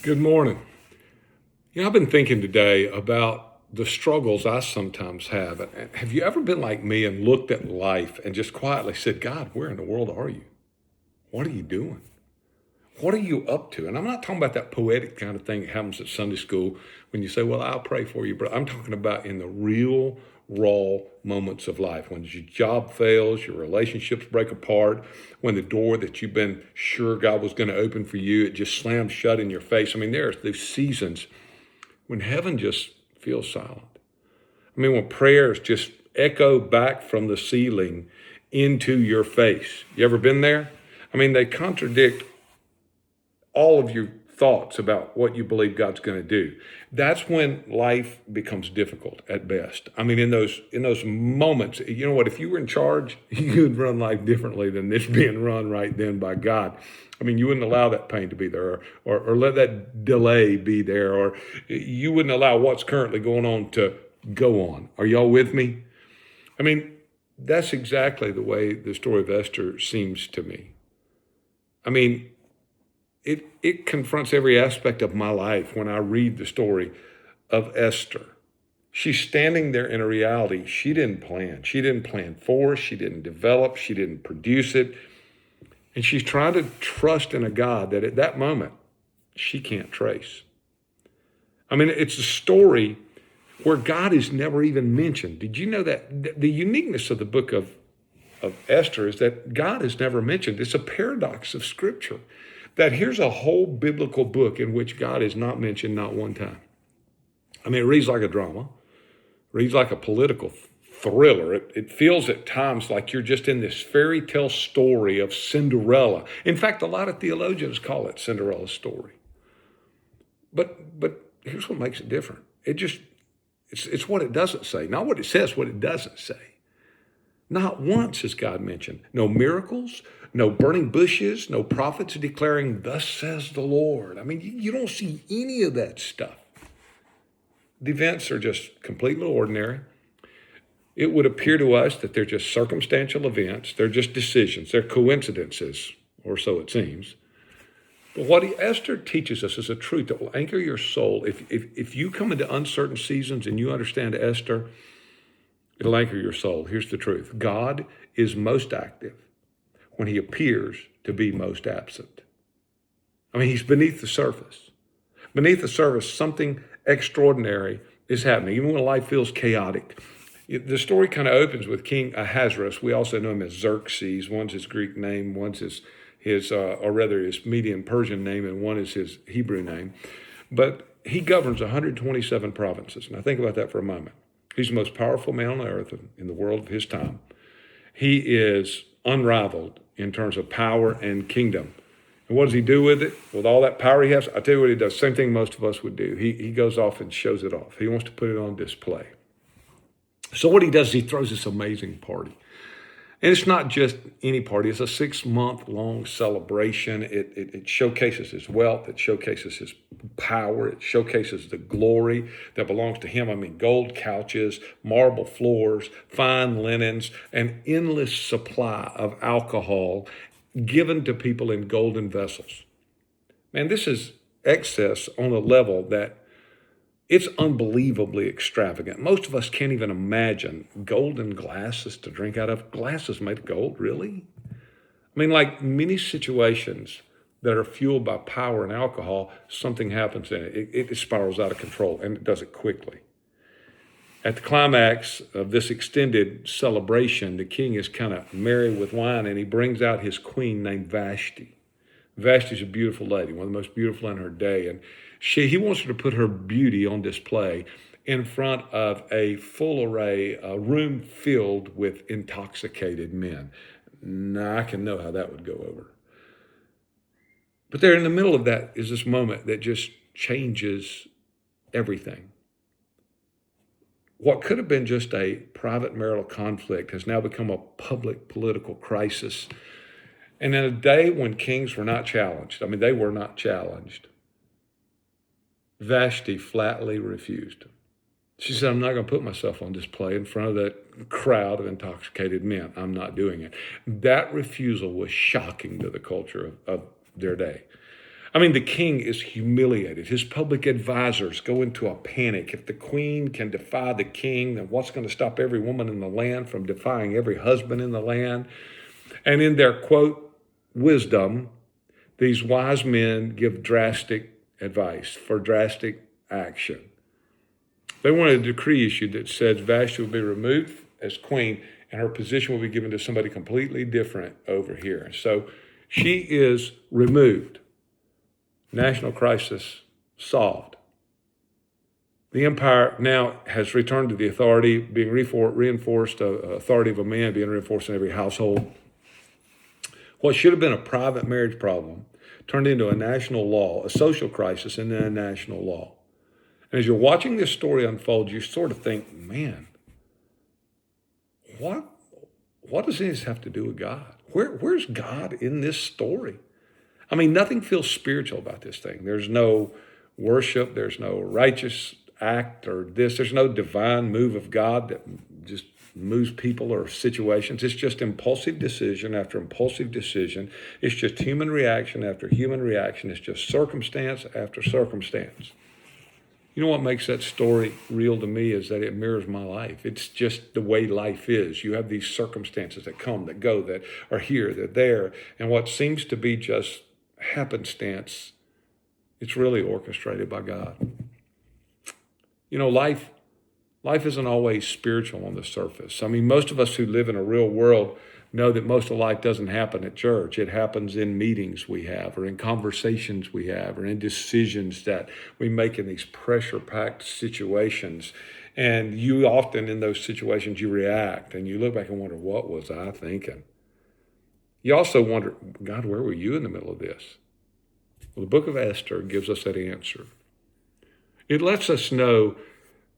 Good morning. I've been thinking today about the struggles I sometimes have. And have you ever been like me and looked at life and just quietly said, God, where in the world are you? What are you doing? What are you up to? And I'm not talking about that poetic kind of thing that happens at Sunday school when you say, well, I'll pray for you. But I'm talking about in the real, raw moments of life when your job fails, your relationships break apart, when the door that you've been sure God was going to open for you, it just slams shut in your face. I mean, there's these seasons when heaven just feels silent. I mean, when prayers just echo back from the ceiling into your face. You ever been there? I mean, they contradict all of your thoughts about what you believe God's going to do. That's when life becomes difficult at best. I mean, in those moments, you know what? If you were in charge, you'd run life differently than this being run right then by God. I mean, you wouldn't allow that pain to be there, or let that delay be there, or you wouldn't allow what's currently going on to go on. Are y'all with me? I mean, that's exactly the way the story of Esther seems to me. I mean, it confronts every aspect of my life when I read the story of Esther. She's standing there in a reality she didn't plan. She didn't plan for, she didn't develop, she didn't produce it. And she's trying to trust in a God that at that moment she can't trace. I mean, it's a story where God is never even mentioned. Did you know that the uniqueness of the book of Esther is that God is never mentioned? It's a paradox of Scripture. That here's a whole biblical book in which God is not mentioned not one time. I mean, it reads like a drama, reads like a political thriller. It feels at times like you're just in this fairy tale story of Cinderella. In fact, a lot of theologians call it Cinderella's story. But here's what makes it different. It's what it doesn't say, not what it says, what it doesn't say. Not once is God mentioned. No miracles, no burning bushes, no prophets declaring, thus says the Lord. I mean, you don't see any of that stuff. The events are just completely ordinary. It would appear to us that they're just circumstantial events. They're just decisions. They're coincidences, or so it seems. But what Esther teaches us is a truth that will anchor your soul. If you come into uncertain seasons and you understand Esther, it'll anchor your soul. Here's the truth. God is most active when he appears to be most absent. I mean, he's beneath the surface. Beneath the surface, something extraordinary is happening, even when life feels chaotic. The story kind of opens with King Ahasuerus. We also know him as Xerxes. One's his Greek name, one's his Median Persian name, and one is his Hebrew name. But he governs 127 provinces. Now think about that for a moment. He's the most powerful man on earth in the world of his time. He is unrivaled in terms of power and kingdom. And what does he do with it? With all that power he has? I tell you what he does. Same thing most of us would do. He goes off and shows it off. He wants to put it on display. So what he does is he throws this amazing party. And it's not just any party. It's a 6-month-long celebration. It showcases his wealth. It showcases his power. It showcases the glory that belongs to him. I mean, gold couches, marble floors, fine linens, an endless supply of alcohol given to people in golden vessels. Man, this is excess on a level that it's unbelievably extravagant. Most of us can't even imagine golden glasses to drink out of. Glasses made of gold, really? I mean, like many situations that are fueled by power and alcohol, something happens in it. It spirals out of control, and it does it quickly. At the climax of this extended celebration, the king is kind of merry with wine, and he brings out his queen named Vashti. Vashti's a beautiful lady, one of the most beautiful in her day, and he wants her to put her beauty on display in front of a full array, a room filled with intoxicated men. Now, I can know how that would go over. But there in the middle of that is this moment that just changes everything. What could have been just a private marital conflict has now become a public political crisis. And in a day when kings were not challenged, I mean, they were not challenged, Vashti flatly refused. She said, I'm not going to put myself on display in front of that crowd of intoxicated men. I'm not doing it. That refusal was shocking to the culture of their day. I mean, the king is humiliated. His public advisors go into a panic. If the queen can defy the king, then what's going to stop every woman in the land from defying every husband in the land? And in their, quote, wisdom, these wise men give drastic advice for drastic action. They wanted a decree issued that says Vashti will be removed as queen and her position will be given to somebody completely different over here. So she is removed. National crisis solved. The empire now has returned to the authority, being reinforced, authority of a man being reinforced in every household. What should have been a private marriage problem turned into a national law, a social crisis, and then a national law. And as you're watching this story unfold, you sort of think, man, what does this have to do with God? Where's God in this story? I mean, nothing feels spiritual about this thing. There's no worship. There's no righteous act or this. There's no divine move of God that just moves people or situations. It's just impulsive decision after impulsive decision. It's just human reaction after human reaction. It's just circumstance after circumstance. You know what makes that story real to me is that it mirrors my life. It's just the way life is. You have these circumstances that come, that go, that are here, they're there. And what seems to be just happenstance, it's really orchestrated by God. You know, life isn't always spiritual on the surface. I mean, most of us who live in a real world know that most of life doesn't happen at church. It happens in meetings we have, or in conversations we have, or in decisions that we make in these pressure-packed situations. And you often, in those situations, you react, and you look back and wonder, what was I thinking? You also wonder, God, where were you in the middle of this? Well, the book of Esther gives us that answer. It lets us know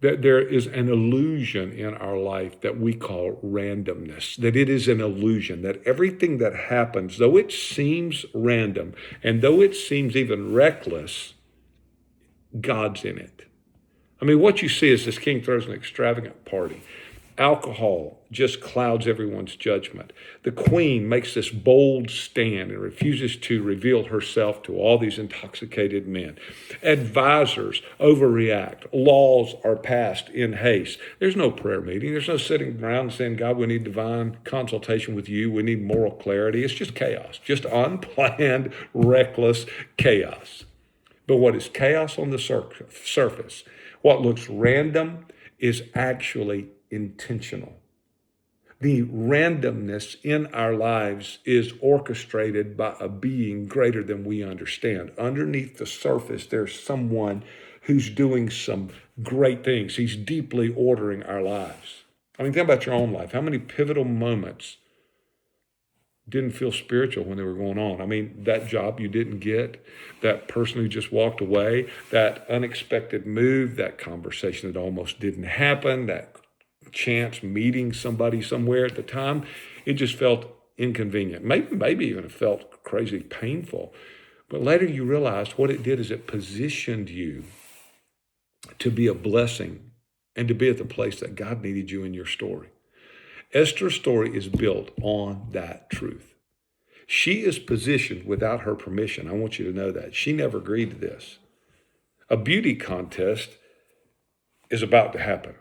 that there is an illusion in our life that we call randomness, that it is an illusion, that everything that happens, though it seems random, and though it seems even reckless, God's in it. I mean, what you see is this king throws an extravagant party. Alcohol just clouds everyone's judgment. The queen makes this bold stand and refuses to reveal herself to all these intoxicated men. Advisors overreact. Laws are passed in haste. There's no prayer meeting. There's no sitting around saying, God, we need divine consultation with you. We need moral clarity. It's just chaos, just unplanned, reckless chaos. But what is chaos on the surface, what looks random, is actually intentional. The randomness in our lives is orchestrated by a being greater than we understand. Underneath the surface, there's someone who's doing some great things. He's deeply ordering our lives. I mean, think about your own life. How many pivotal moments didn't feel spiritual when they were going on? I mean, that job you didn't get, that person who just walked away, that unexpected move, that conversation that almost didn't happen, that chance meeting somebody somewhere at the time, it just felt inconvenient. Maybe even it felt crazy painful. But later you realized what it did is it positioned you to be a blessing and to be at the place that God needed you in your story. Esther's story is built on that truth. She is positioned without her permission. I want you to know that. She never agreed to this. A beauty contest is about to happen.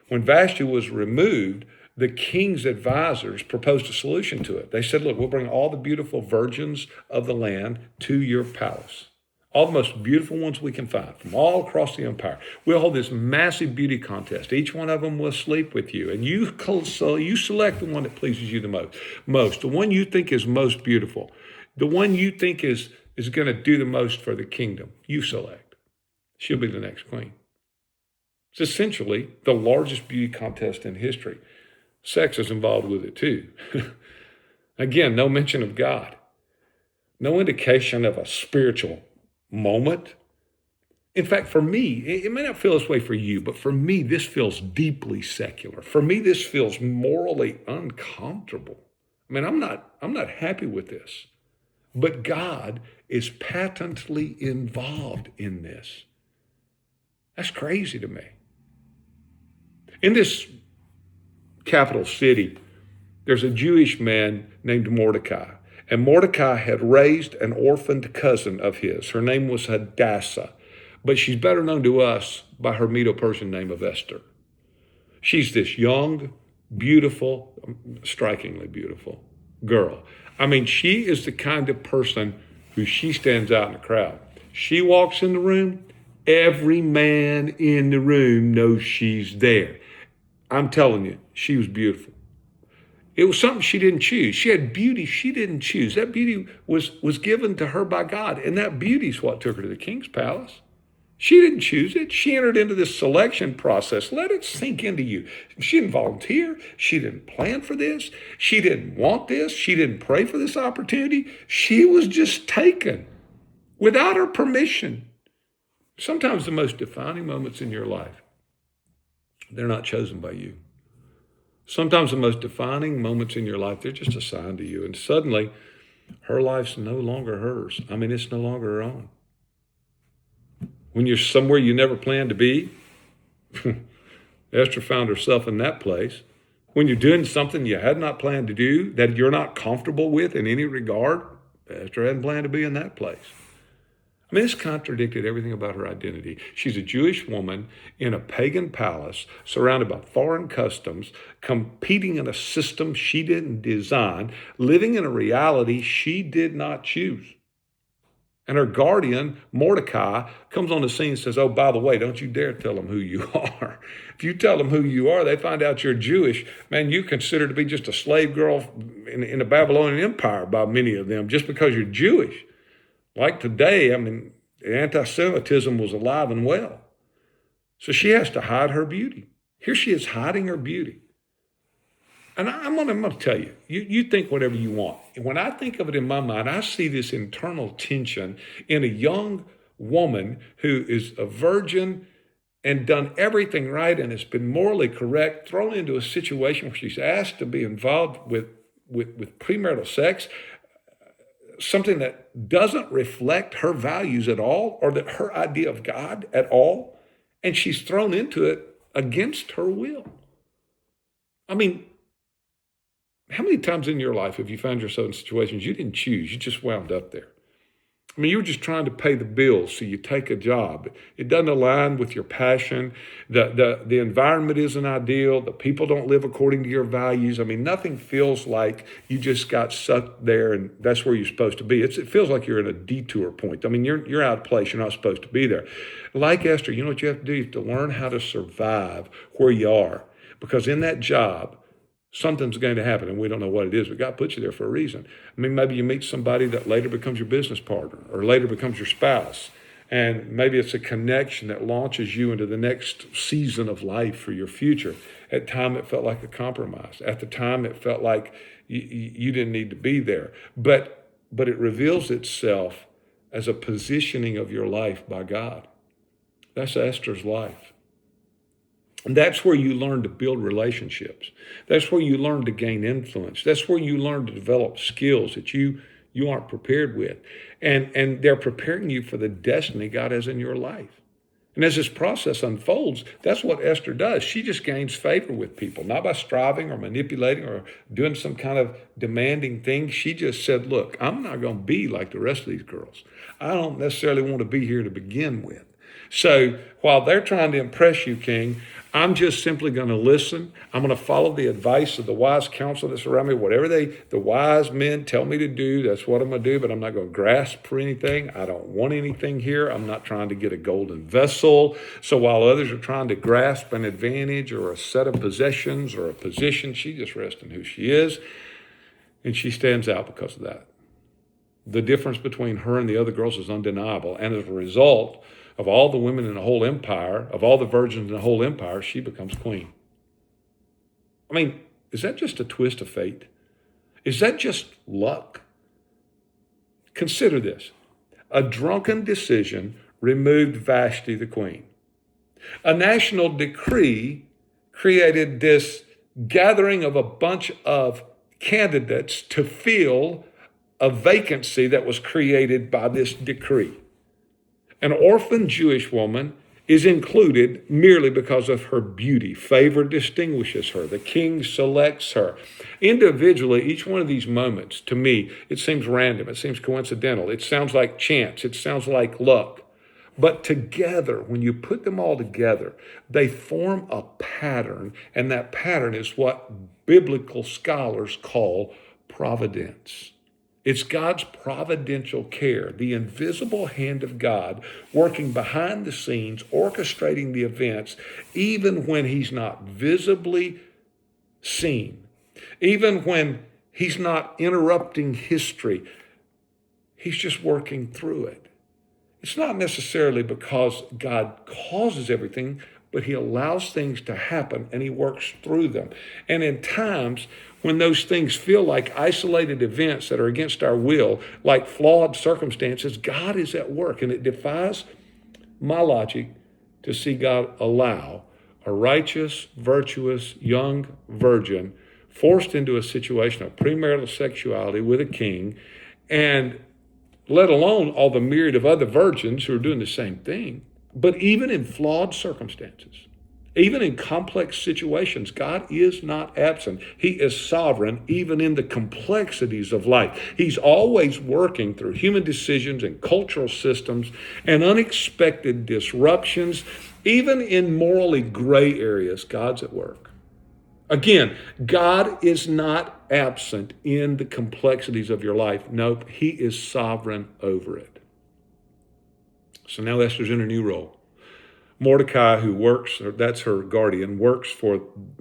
When Vashti was removed, the king's advisors proposed a solution to it. They said, look, we'll bring all the beautiful virgins of the land to your palace. All the most beautiful ones we can find from all across the empire. We'll hold this massive beauty contest. Each one of them will sleep with you. And you select the one that pleases you the most, the one you think is most beautiful, the one you think is going to do the most for the kingdom. You select. She'll be the next queen. It's essentially the largest beauty contest in history. Sex is involved with it too. Again, no mention of God. No indication of a spiritual moment. In fact, for me, it may not feel this way for you, but for me, this feels deeply secular. For me, this feels morally uncomfortable. I mean, I'm not happy with this. But God is patently involved in this. That's crazy to me. In this capital city, there's a Jewish man named Mordecai. And Mordecai had raised an orphaned cousin of his. Her name was Hadassah, but she's better known to us by her Medo-Persian name of Esther. She's this young, beautiful, strikingly beautiful girl. I mean, she is the kind of person who she stands out in the crowd. She walks in the room, every man in the room knows she's there. I'm telling you, she was beautiful. It was something she didn't choose. She had beauty she didn't choose. That beauty was given to her by God, and that beauty is what took her to the king's palace. She didn't choose it. She entered into this selection process. Let it sink into you. She didn't volunteer. She didn't plan for this. She didn't want this. She didn't pray for this opportunity. She was just taken without her permission. Sometimes the most defining moments in your life, they're not chosen by you. Sometimes the most defining moments in your life, they're just assigned to you. And suddenly, her life's no longer hers. I mean, it's no longer her own. When you're somewhere you never planned to be, Esther found herself in that place. When you're doing something you had not planned to do, that you're not comfortable with in any regard, Esther hadn't planned to be in that place. I mean, this contradicted everything about her identity. She's a Jewish woman in a pagan palace, surrounded by foreign customs, competing in a system she didn't design, living in a reality she did not choose. And her guardian, Mordecai, comes on the scene and says, oh, by the way, don't you dare tell them who you are. If you tell them who you are, they find out you're Jewish. Man, you're considered to be just a slave girl in the Babylonian Empire by many of them, just because you're Jewish. Like today, I mean, anti-Semitism was alive and well. So she has to hide her beauty. Here she is hiding her beauty. And I'm going to tell you, you think whatever you want. And when I think of it in my mind, I see this internal tension in a young woman who is a virgin and done everything right and has been morally correct, thrown into a situation where she's asked to be involved with premarital sex, something that doesn't reflect her values at all or that her idea of God at all. And she's thrown into it against her will. I mean, how many times in your life have you found yourself in situations you didn't choose? You just wound up there. I mean, you were just trying to pay the bills, so you take a job. It doesn't align with your passion. The environment isn't ideal. The people don't live according to your values. I mean, nothing feels like you just got sucked there and that's where you're supposed to be. It feels like you're in a detour point. I mean, you're out of place. You're not supposed to be there. Like Esther, you know what you have to do? You have to learn how to survive where you are. Because in that job, something's going to happen, and we don't know what it is, but God puts you there for a reason. I mean, maybe you meet somebody that later becomes your business partner or later becomes your spouse, and maybe it's a connection that launches you into the next season of life for your future. At the time, it felt like a compromise. At the time, it felt like you didn't need to be there. But it reveals itself as a positioning of your life by God. That's Esther's life. And that's where you learn to build relationships. That's where you learn to gain influence. That's where you learn to develop skills that you aren't prepared with. And they're preparing you for the destiny God has in your life. And as this process unfolds, that's what Esther does. She just gains favor with people, not by striving or manipulating or doing some kind of demanding thing. She just said, look, I'm not going to be like the rest of these girls. I don't necessarily want to be here to begin with. So while they're trying to impress you, King, I'm just simply going to listen. I'm going to follow the advice of the wise counsel that's around me. Whatever the wise men tell me to do, that's what I'm going to do, but I'm not going to grasp for anything. I don't want anything here. I'm not trying to get a golden vessel. So while others are trying to grasp an advantage or a set of possessions or a position, she just rests in who she is, and she stands out because of that. The difference between her and the other girls is undeniable, and as a result of all the women in the whole empire, of all the virgins in the whole empire, she becomes queen. I mean, is that just a twist of fate? Is that just luck? Consider this. A drunken decision removed Vashti the queen. A national decree created this gathering of a bunch of candidates to fill a vacancy that was created by this decree. An orphan Jewish woman is included merely because of her beauty. Favor distinguishes her. The king selects her. Individually, each one of these moments, to me, it seems random. It seems coincidental. It sounds like chance. It sounds like luck. But together, when you put them all together, they form a pattern, and that pattern is what biblical scholars call providence. It's God's providential care, the invisible hand of God working behind the scenes, orchestrating the events, even when he's not visibly seen, even when he's not interrupting history. He's just working through it. It's not necessarily because God causes everything, but he allows things to happen and he works through them. And in times when those things feel like isolated events that are against our will, like flawed circumstances, God is at work. And it defies my logic to see God allow a righteous, virtuous, young virgin forced into a situation of premarital sexuality with a king, and let alone all the myriad of other virgins who are doing the same thing. But even in flawed circumstances, even in complex situations, God is not absent. He is sovereign, even in the complexities of life. He's always working through human decisions and cultural systems and unexpected disruptions. Even in morally gray areas, God's at work. Again, God is not absent in the complexities of your life. Nope, he is sovereign over it. So now Esther's in a new role. Mordecai, who works, or that's her guardian, works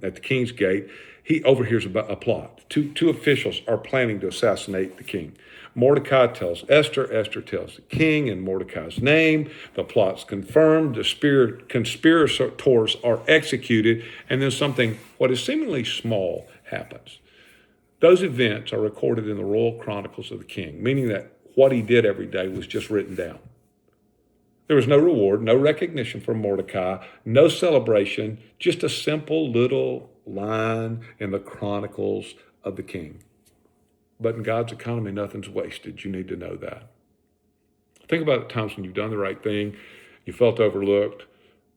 at the king's gate. He overhears about a plot. Two officials are planning to assassinate the king. Mordecai tells Esther. Esther tells the king in Mordecai's name. The plot's confirmed. The conspirators are executed. And then something, what is seemingly small, happens. Those events are recorded in the royal chronicles of the king, meaning that what he did every day was just written down. There was no reward, no recognition for Mordecai, no celebration, just a simple little line in the chronicles of the king. But in God's economy, nothing's wasted. You need to know that. Think about the times when you've done the right thing, you felt overlooked,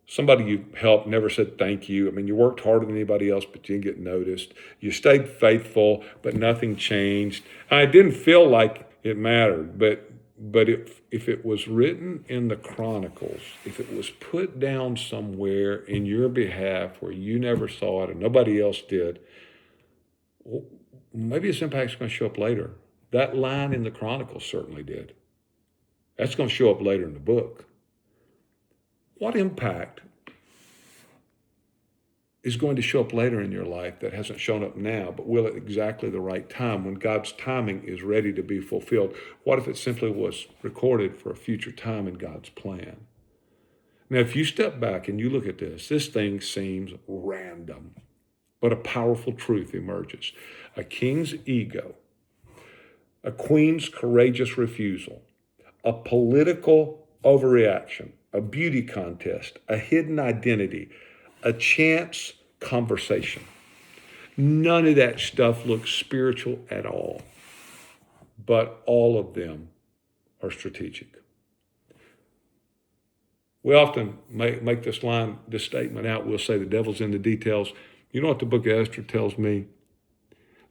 somebody you helped never said thank you. I mean, you worked harder than anybody else, but you didn't get noticed. You stayed faithful, but nothing changed. And it didn't feel like it mattered, but if it was written in the chronicles, if it was put down somewhere in your behalf where you never saw it and nobody else did, well, maybe its impact's going to show up later. That line in the chronicles certainly did. That's going to show up later in the book. What impact is going to show up later in your life that hasn't shown up now, but will at exactly the right time when God's timing is ready to be fulfilled? What if it simply was recorded for a future time in God's plan? Now, if you step back and you look at this thing seems random, but a powerful truth emerges. A king's ego, a queen's courageous refusal, a political overreaction, a beauty contest, a hidden identity, a chance conversation. None of that stuff looks spiritual at all, but all of them are strategic. We often make this statement out. We'll say the devil's in the details. You know what the book of Esther tells me?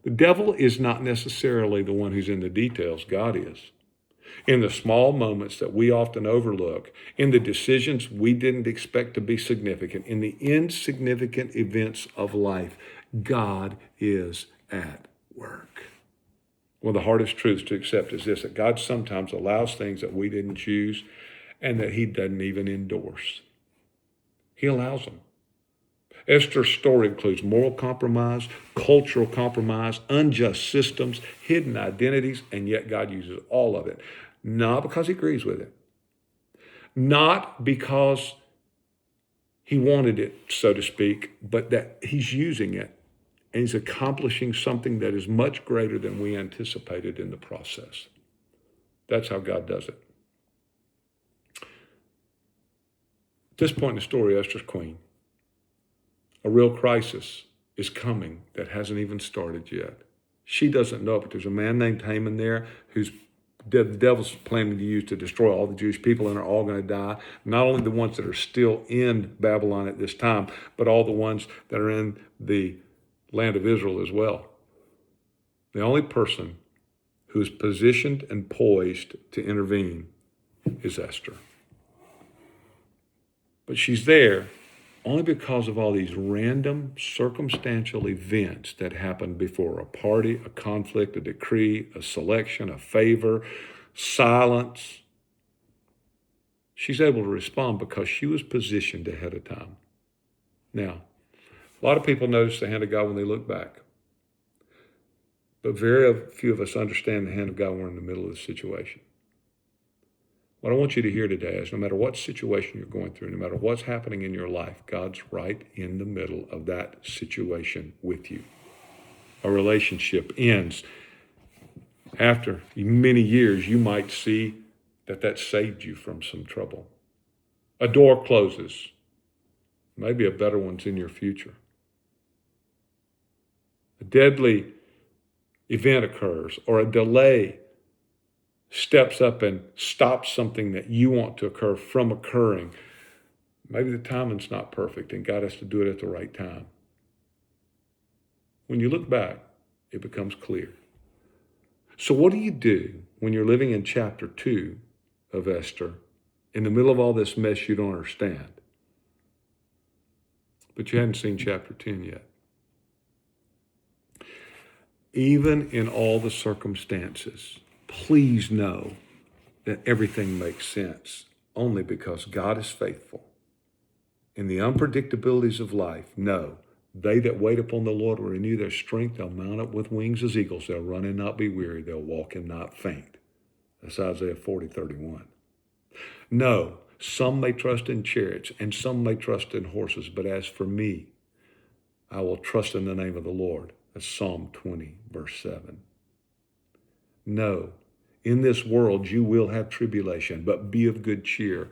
The devil is not necessarily the one who's in the details. God is. In the small moments that we often overlook, in the decisions we didn't expect to be significant, in the insignificant events of life, God is at work. One of the hardest truths to accept is this, that God sometimes allows things that we didn't choose and that he doesn't even endorse. He allows them. Esther's story includes moral compromise, cultural compromise, unjust systems, hidden identities, and yet God uses all of it. Not because he agrees with it. Not because he wanted it, so to speak, but that he's using it and he's accomplishing something that is much greater than we anticipated in the process. That's how God does it. At this point in the story, Esther's queen. A real crisis is coming that hasn't even started yet. She doesn't know it, but there's a man named Haman there who's the devil's planning to use to destroy all the Jewish people, and they're all going to die. Not only the ones that are still in Babylon at this time, but all the ones that are in the land of Israel as well. The only person who is positioned and poised to intervene is Esther. But she's there only because of all these random circumstantial events that happened before: a party, a conflict, a decree, a selection, a favor, silence. She's able to respond because she was positioned ahead of time. Now, a lot of people notice the hand of God when they look back, but very few of us understand the hand of God when we're in the middle of the situation. What I want you to hear today is no matter what situation you're going through, no matter what's happening in your life, God's right in the middle of that situation with you. A relationship ends. After many years, you might see that saved you from some trouble. A door closes. Maybe a better one's in your future. A deadly event occurs, or a delay steps up and stops something that you want to occur from occurring. Maybe the timing's not perfect and God has to do it at the right time. When you look back, it becomes clear. So what do you do when you're living in chapter 2 of Esther, in the middle of all this mess you don't understand, but you hadn't seen chapter 10 yet? Even in all the circumstances, please know that everything makes sense only because God is faithful. In the unpredictabilities of life, know, they that wait upon the Lord will renew their strength. They'll mount up with wings as eagles. They'll run and not be weary. They'll walk and not faint. That's Isaiah 40:31. No, some may trust in chariots and some may trust in horses, but as for me, I will trust in the name of the Lord. That's Psalm 20, verse 7. No, in this world you will have tribulation, but be of good cheer.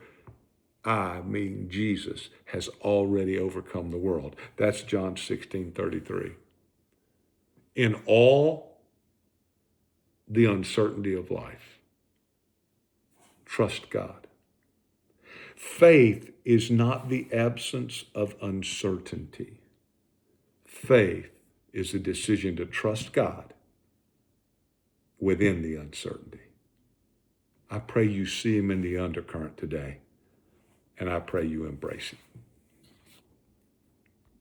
I, meaning Jesus, has already overcome the world. That's John 16:33. In all the uncertainty of life, trust God. Faith is not the absence of uncertainty. Faith is a decision to trust God within the uncertainty. I pray you see him in the undercurrent today, and I pray you embrace him.